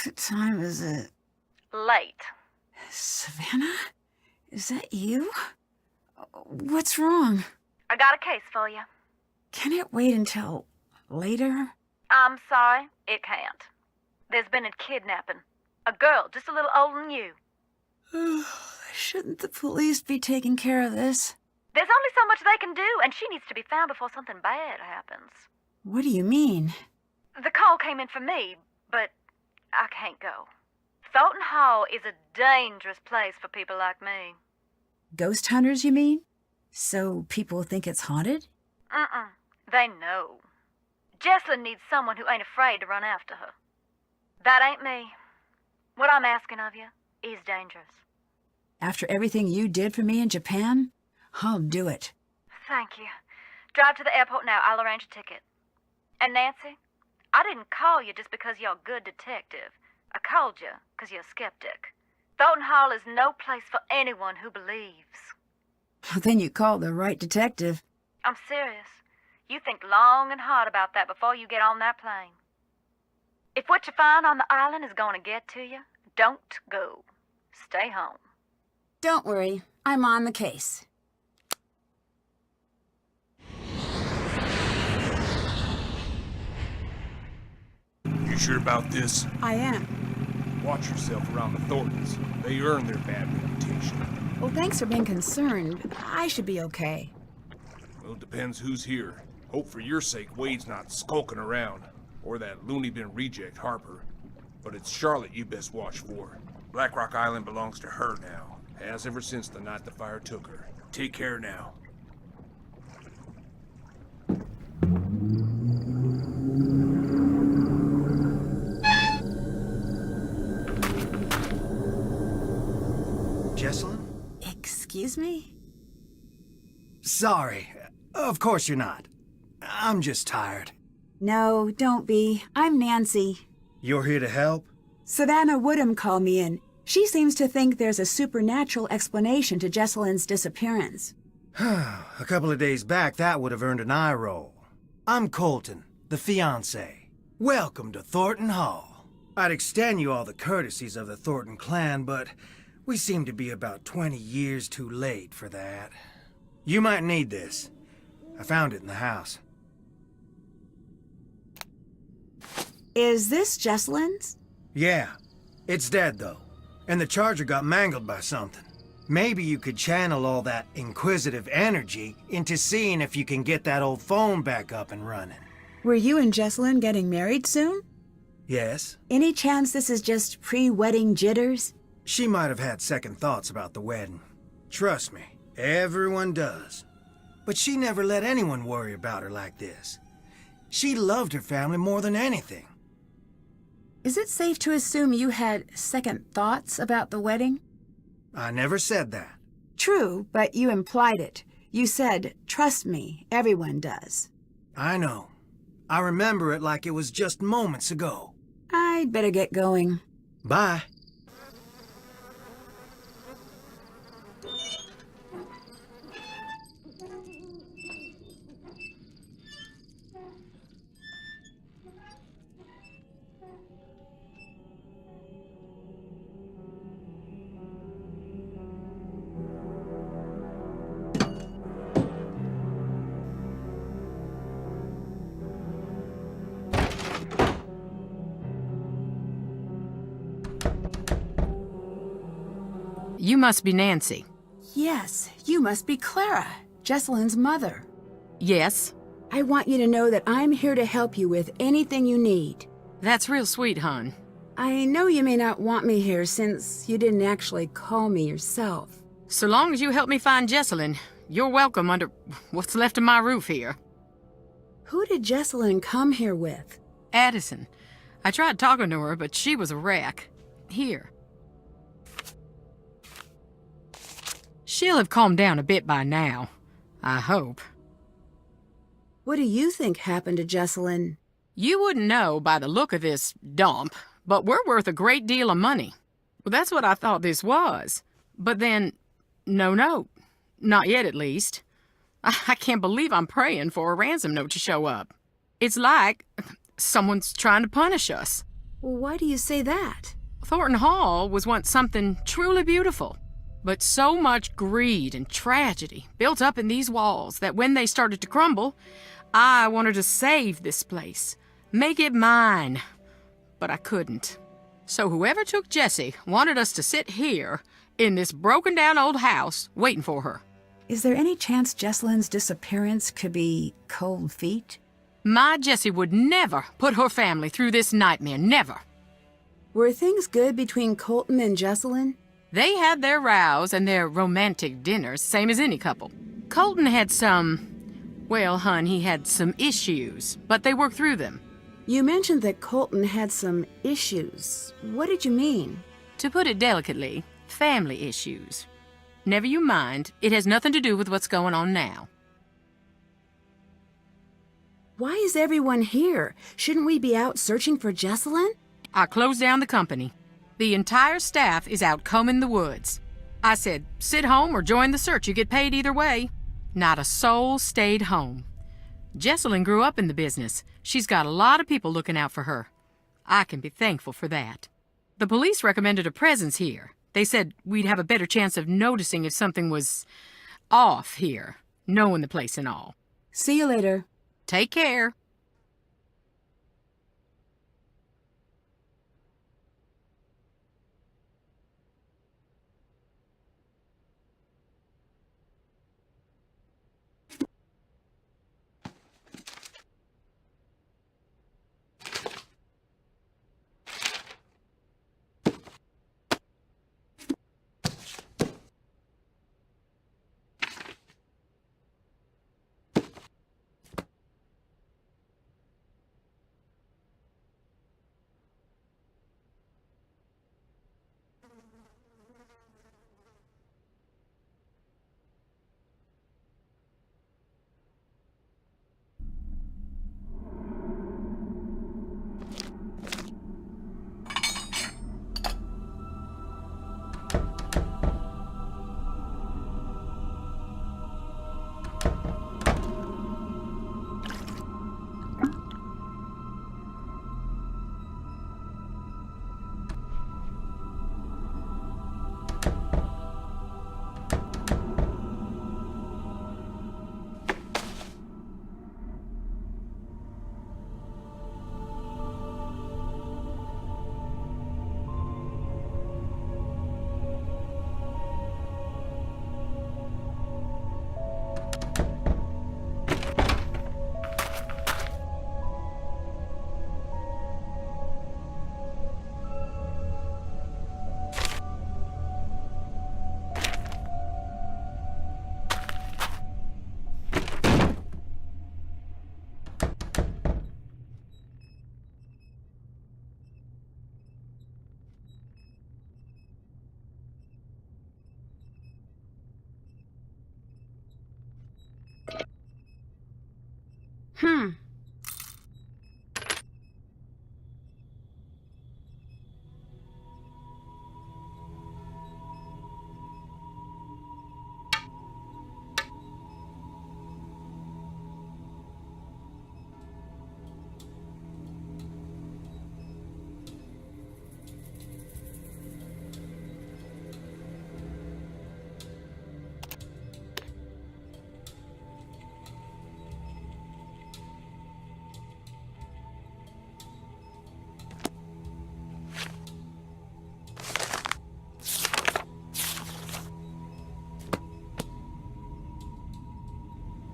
What time is it? Late. Savannah? Is that you? What's wrong? I got a case for you. Can it wait until later? I'm sorry, it can't. There's been a kidnapping. A girl just a little older than you. Shouldn't the police be taking care of this? There's only so much they can do, and she needs to be found before something bad happens. What do you mean? The call came in for me, but I can't go. Thornton Hall is a dangerous place for people like me. Ghost hunters, you mean? So people think it's haunted? They know. Jessalyn needs someone who ain't afraid to run after her. That ain't me. What I'm asking of you is dangerous. After everything you did for me in Japan, I'll do it. Thank you. Drive to the airport now. I'll arrange a ticket. And Nancy, I didn't call you just because you're a good detective. I called you because you're a skeptic. Thornton Hall is no place for anyone who believes. Then you called the right detective. I'm serious. You think long and hard about that before you get on that plane. If what you find on the island is going to get to you, don't go. Stay home. Don't worry, I'm on the case. You sure about this? I am. Watch yourself around the Thorntons. They earn their bad reputation. Well, thanks for being concerned. I should be okay. Well, it depends who's here. Hope for your sake Wade's not skulking around. Or that loony bin reject, Harper. But it's Charlotte you best watch for. Blackrock Island belongs to her now. Has ever since the night the fire took her. Take care now. Jessalyn? Excuse me? Sorry. Of course you're not. I'm just tired. No, don't be. I'm Nancy. You're here to help? Savannah Woodham called me in. She seems to think there's a supernatural explanation to Jessalyn's disappearance. A couple of days back, that would have earned an eye roll. I'm Colton, the fiancé. Welcome to Thornton Hall. I'd extend you all the courtesies of the Thornton clan, but we seem to be about 20 years too late for that. You might need this. I found it in the house. Is this Jessalyn's? Yeah. It's dead, though. And the charger got mangled by something. Maybe you could channel all that inquisitive energy into seeing if you can get that old phone back up and running. Were you and Jessalyn getting married soon? Yes. Any chance this is just pre-wedding jitters? She might have had second thoughts about the wedding. Trust me, everyone does. But she never let anyone worry about her like this. She loved her family more than anything. Is it safe to assume you had second thoughts about the wedding? I never said that. True, but you implied it. You said, trust me, everyone does. I know. I remember it like it was just moments ago. I'd better get going. Bye. You must be Nancy. Yes, you must be Clara, Jessalyn's mother. Yes. I want you to know that I'm here to help you with anything you need. That's real sweet, hon. I know you may not want me here since you didn't actually call me yourself. So long as you help me find Jessalyn, you're welcome under what's left of my roof here. Who did Jessalyn come here with? Addison. I tried talking to her, but she was a wreck. Here. She'll have calmed down a bit by now. I hope. What do you think happened to Jessalyn? You wouldn't know by the look of this dump, but we're worth a great deal of money. Well, that's what I thought this was. But then, no note. Not yet, at least. I can't believe I'm praying for a ransom note to show up. It's like someone's trying to punish us. Why do you say that? Thornton Hall was once something truly beautiful. But so much greed and tragedy built up in these walls that when they started to crumble, I wanted to save this place, make it mine. But I couldn't. So whoever took Jessie wanted us to sit here in this broken-down old house waiting for her. Is there any chance Jessalyn's disappearance could be cold feet? My Jessie would never put her family through this nightmare, never. Were things good between Colton and Jessalyn? They had their rows and their romantic dinners, same as any couple. Colton had well, hon, he had some issues, but they worked through them. You mentioned that Colton had some issues. What did you mean? To put it delicately, family issues. Never you mind, it has nothing to do with what's going on now. Why is everyone here? Shouldn't we be out searching for Jessalyn? I closed down the company. The entire staff is out combing the woods. I said, sit home or join the search. You get paid either way. Not a soul stayed home. Jessalyn grew up in the business. She's got a lot of people looking out for her. I can be thankful for that. The police recommended a presence here. They said we'd have a better chance of noticing if something was off here, knowing the place and all. See you later. Take care.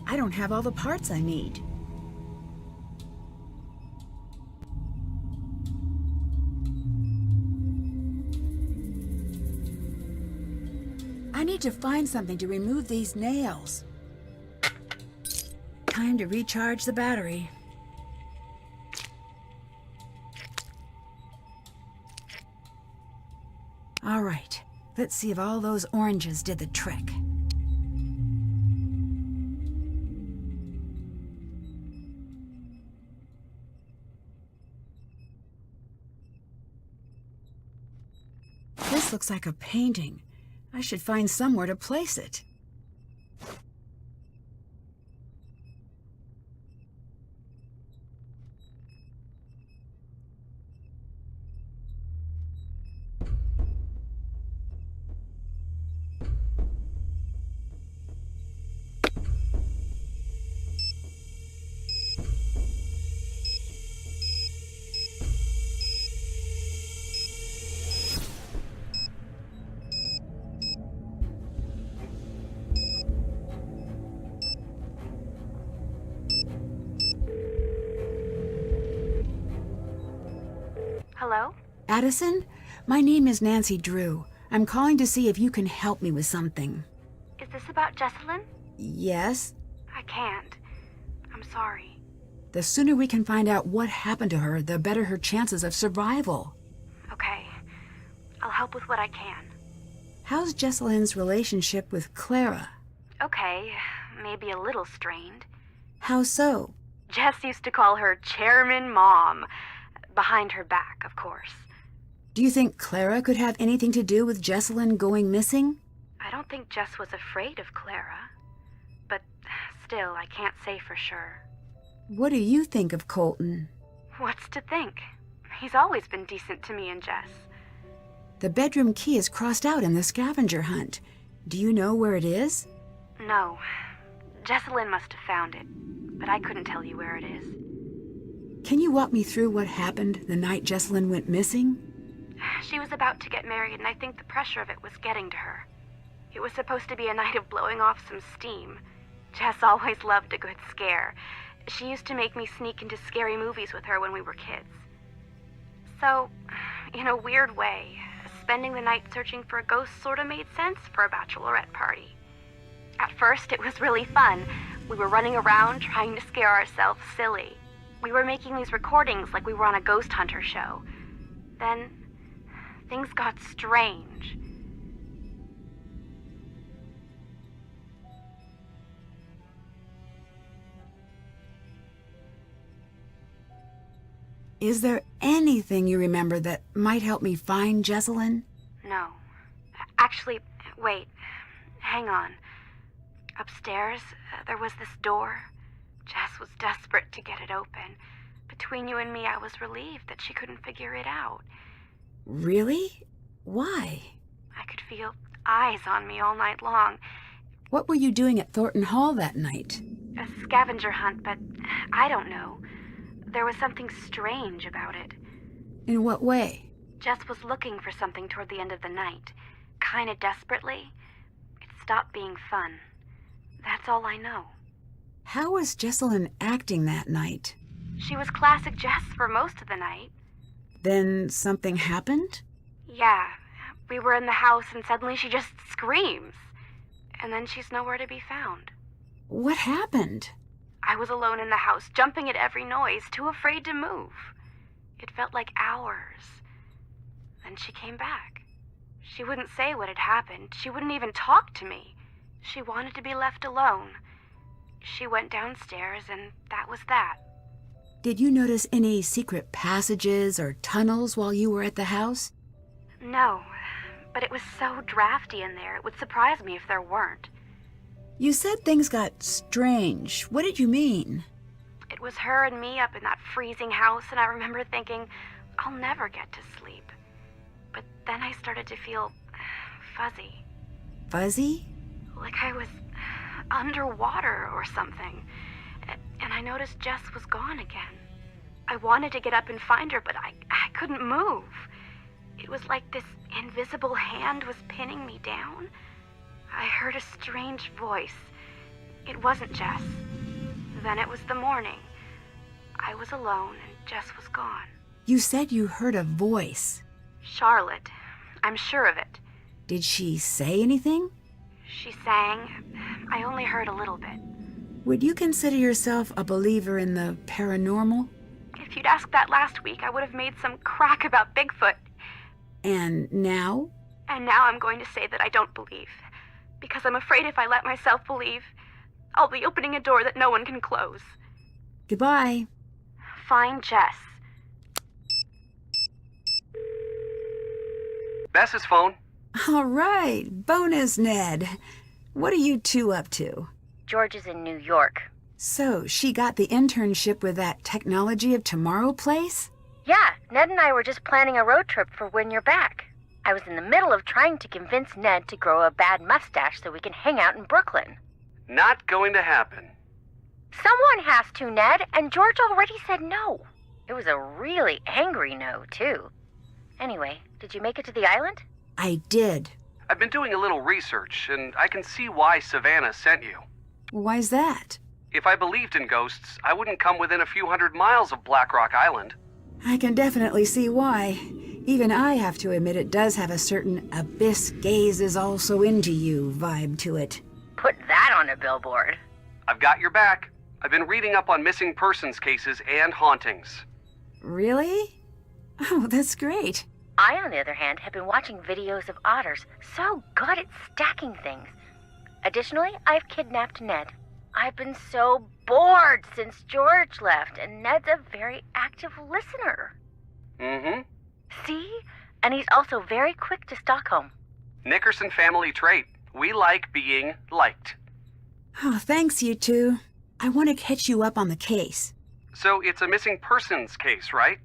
I don't have all the parts I need. I need to find something to remove these nails. Time to recharge the battery. All right, let's see if all those oranges did the trick. This looks like a painting. I should find somewhere to place it. Addison, my name is Nancy Drew. I'm calling to see if you can help me with something. Is this about Jessalyn? Yes? I can't. I'm sorry. The sooner we can find out what happened to her, the better her chances of survival. Okay. I'll help with what I can. How's Jessalyn's relationship with Clara? Okay, maybe a little strained. How so? Jess used to call her Chairman Mom. Behind her back, of course. Do you think Clara could have anything to do with Jessalyn going missing? I don't think Jess was afraid of Clara. But still, I can't say for sure. What do you think of Colton? What's to think? He's always been decent to me and Jess. The bedroom key is crossed out in the scavenger hunt. Do you know where it is? No. Jessalyn must have found it, but I couldn't tell you where it is. Can you walk me through what happened the night Jessalyn went missing? She was about to get married, and I think the pressure of it was getting to her. It was supposed to be a night of blowing off some steam. Jess always loved a good scare. She used to make me sneak into scary movies with her when we were kids. So, in a weird way, spending the night searching for a ghost sort of made sense for a bachelorette party. At first, it was really fun. We were running around trying to scare ourselves silly. We were making these recordings like we were on a ghost hunter show. Then, things got strange. Is there anything you remember that might help me find Jessalyn? No. Actually, wait. Hang on. Upstairs, there was this door. Jess was desperate to get it open. Between you and me, I was relieved that she couldn't figure it out. Really? Why? I could feel eyes on me all night long. What were you doing at Thornton Hall that night? A scavenger hunt, but I don't know. There was something strange about it. In what way? Jess was looking for something toward the end of the night. Kinda desperately. It stopped being fun. That's all I know. How was Jessalyn acting that night? She was classic Jess for most of the night. Then something happened? Yeah. We were in the house and suddenly she just screams. And then she's nowhere to be found. What happened? I was alone in the house, jumping at every noise, too afraid to move. It felt like hours. Then she came back. She wouldn't say what had happened. She wouldn't even talk to me. She wanted to be left alone. She went downstairs, and that was that. Did you notice any secret passages or tunnels while you were at the house? No, but it was so drafty in there, it would surprise me if there weren't. You said things got strange. What did you mean? It was her and me up in that freezing house, and I remember thinking, I'll never get to sleep. But then I started to feel fuzzy. Fuzzy? Like I was underwater or something. And I noticed Jess was gone again. I wanted to get up and find her, but I couldn't move. It was like this invisible hand was pinning me down. I heard a strange voice. It wasn't Jess. Then it was the morning. I was alone and Jess was gone. You said you heard a voice. Charlotte. I'm sure of it. Did she say anything? She sang. I only heard a little bit. Would you consider yourself a believer in the paranormal? If you'd asked that last week, I would have made some crack about Bigfoot. And now? And now I'm going to say that I don't believe. Because I'm afraid if I let myself believe, I'll be opening a door that no one can close. Goodbye. Find Jess. Bess's phone. All right, bonus Ned. What are you two up to? George is in New York. So, she got the internship with that Technology of Tomorrow place? Yeah, Ned and I were just planning a road trip for when you're back. I was in the middle of trying to convince Ned to grow a bad mustache so we can hang out in Brooklyn. Not going to happen. Someone has to, Ned, and George already said no. It was a really angry no, too. Anyway, did you make it to the island? I did. I've been doing a little research, and I can see why Savannah sent you. Why's that? If I believed in ghosts, I wouldn't come within a few hundred miles of Blackrock Island. I can definitely see why. Even I have to admit it does have a certain abyss gazes also into you vibe to it. Put that on a billboard. I've got your back. I've been reading up on missing persons cases and hauntings. Really? Oh, that's great. I, on the other hand, have been watching videos of otters so good at stacking things. Additionally, I've kidnapped Ned. I've been so bored since George left, and Ned's a very active listener. Mm-hmm. See? And he's also very quick to Stockholm. Nickerson family trait. We like being liked. Oh, thanks, you two. I want to catch you up on the case. So it's a missing persons case, right?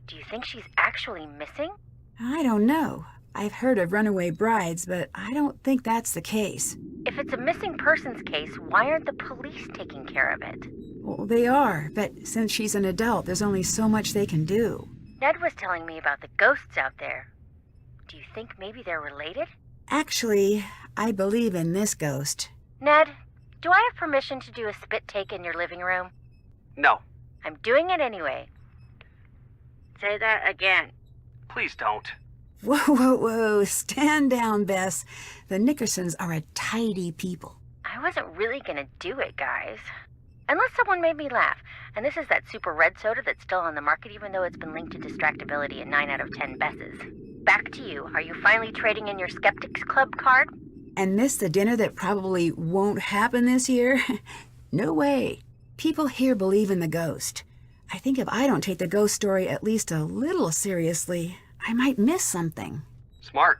Do you think she's actually missing? I don't know. I've heard of runaway brides, but I don't think that's the case. If it's a missing persons case, why aren't the police taking care of it? Well, they are, but since she's an adult, there's only so much they can do. Ned was telling me about the ghosts out there. Do you think maybe they're related? Actually, I believe in this ghost. Ned, do I have permission to do a spit take in your living room? No. I'm doing it anyway. Say that again. Please don't. Whoa, whoa, whoa. Stand down, Bess. The Nickersons are a tidy people. I wasn't really gonna do it, guys. Unless someone made me laugh. And this is that super red soda that's still on the market even though it's been linked to distractibility in 9 out of 10 Besses. Back to you. Are you finally trading in your Skeptics Club card? And this the dinner that probably won't happen this year? No way. People here believe in the ghost. I think if I don't take the ghost story at least a little seriously, I might miss something. Smart.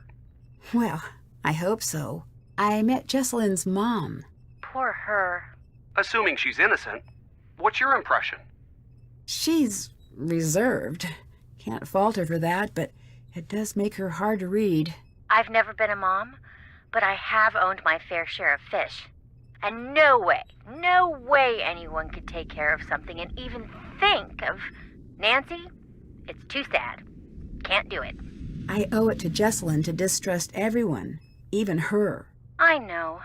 Well, I hope so. I met Jessalyn's mom. Poor her. Assuming she's innocent. What's your impression? She's reserved. Can't fault her for that, but it does make her hard to read. I've never been a mom, but I have owned my fair share of fish. And no way anyone could take care of something and even think of... Nancy, it's too sad. Can't do it. I owe it to Jessalyn to distrust everyone, even her. I know.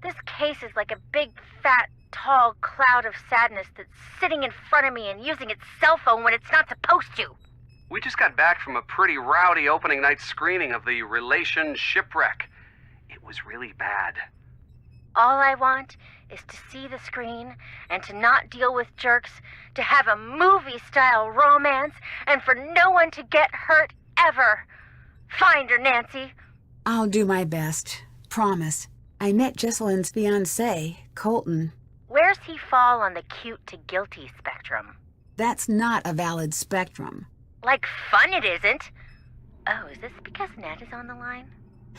This case is like a big, fat, tall cloud of sadness that's sitting in front of me and using its cell phone when it's not supposed to. We just got back from a pretty rowdy opening night screening of the Relation Shipwreck. It was really bad. All I want is to see the screen and to not deal with jerks, to have a movie-style romance, and for no one to get hurt ever. Find her, Nancy. I'll do my best. Promise. I met Jessalyn's fiancé, Colton. Where's he fall on the cute to guilty spectrum? That's not a valid spectrum. Like fun it isn't. Oh, is this because Ned is on the line?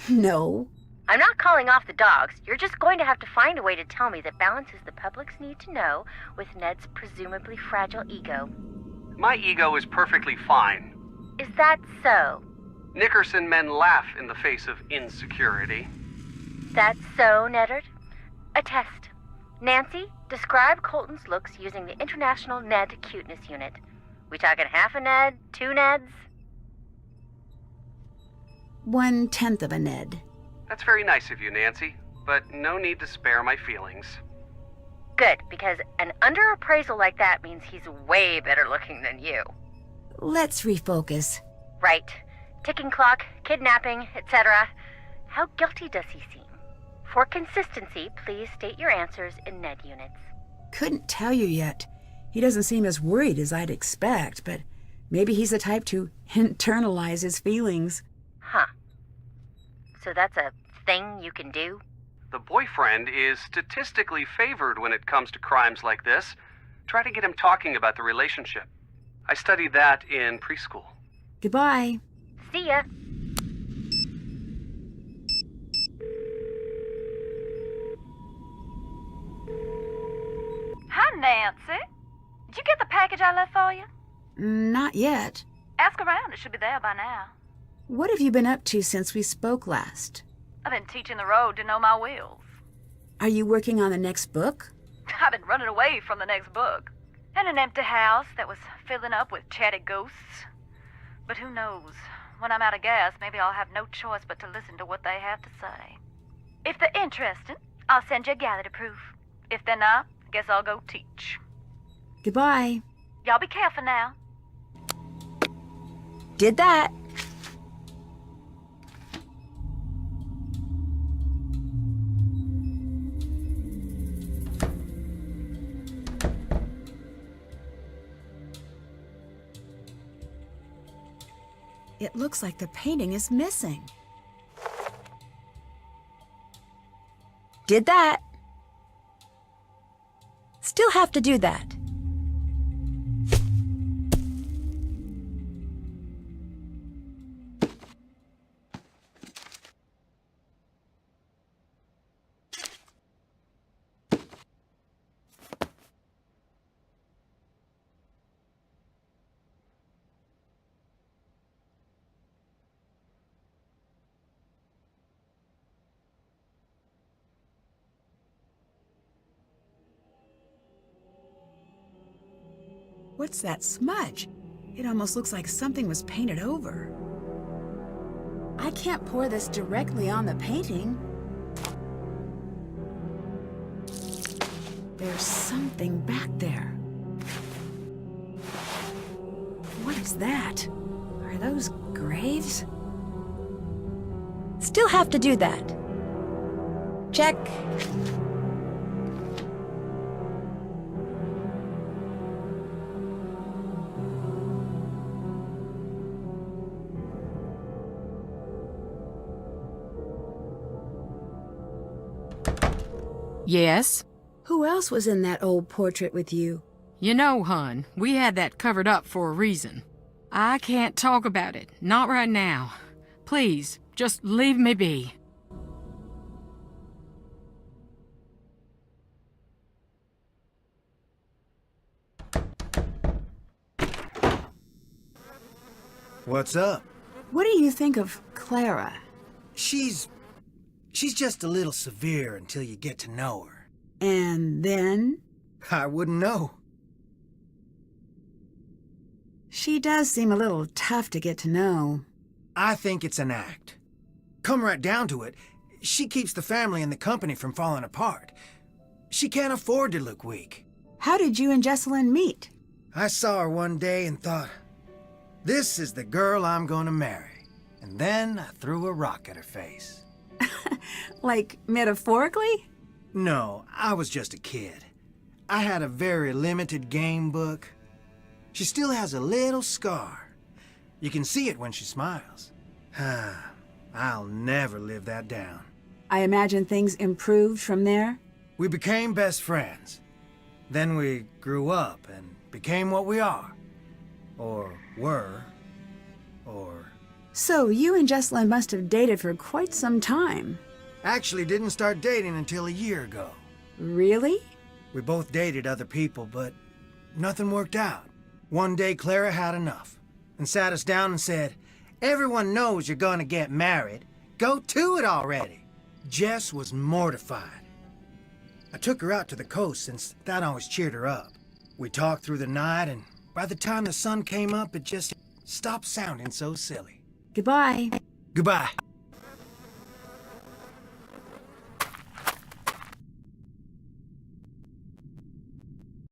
No. I'm not calling off the dogs. You're just going to have to find a way to tell me that balances the public's need to know with Ned's presumably fragile ego. My ego is perfectly fine. Is that so? Nickerson men laugh in the face of insecurity. That's so, Neddard? A test. Nancy, describe Colton's looks using the International Ned Cuteness Unit. We talking half a Ned, 2 Neds? 1/10 of a Ned. That's very nice of you, Nancy, but no need to spare my feelings. Good, because an underappraisal like that means he's way better looking than you. Let's refocus. Right. Ticking clock, kidnapping, etc. How guilty does he seem? For consistency, please state your answers in Ned units. Couldn't tell you yet. He doesn't seem as worried as I'd expect, but maybe he's the type to internalize his feelings. Huh. So that's a thing you can do? The boyfriend is statistically favored when it comes to crimes like this. Try to get him talking about the relationship. I studied that in preschool. Goodbye. See ya. Hi, Nancy. Did you get the package I left for you? Not yet. Ask around. It should be there by now. What have you been up to since we spoke last? I've been teaching the road to know my wheels. Are you working on the next book? I've been running away from the next book. And an empty house that was filling up with chatty ghosts. But who knows? When I'm out of gas, maybe I'll have no choice but to listen to what they have to say. If they're interested, I'll send you a gallery proof. If they're not, I guess I'll go teach. Goodbye. Y'all be careful now. Did that. It looks like the painting is missing. Did that. Still have to do that. What's that smudge? It almost looks like something was painted over. I can't pour this directly on the painting. There's something back there. What is that? Are those graves? Still have to do that. Check. Yes? Who else was in that old portrait with you? You know, hon, we had that covered up for a reason. I can't talk about it. Not right now. Please, just leave me be. What's up? What do you think of Clara? She's just a little severe until you get to know her. And then? I wouldn't know. She does seem a little tough to get to know. I think it's an act. Come right down to it, she keeps the family and the company from falling apart. She can't afford to look weak. How did you and Jessalyn meet? I saw her one day and thought, this is the girl I'm gonna marry. And then I threw a rock at her face. Like, metaphorically? No, I was just a kid. I had a very limited game book. She still has a little scar. You can see it when she smiles. I'll never live that down. I imagine things improved from there? We became best friends. Then we grew up and became what we are. Or were. Or... So you and Jessalyn must have dated for quite some time. Actually didn't start dating until a year ago. Really? We both dated other people, but nothing worked out. One day Clara had enough and sat us down and said, everyone knows you're gonna get married. Go to it already. Jess was mortified. I took her out to the coast since that always cheered her up. We talked through the night, and by the time the sun came up, it just stopped sounding so silly. Goodbye. Goodbye.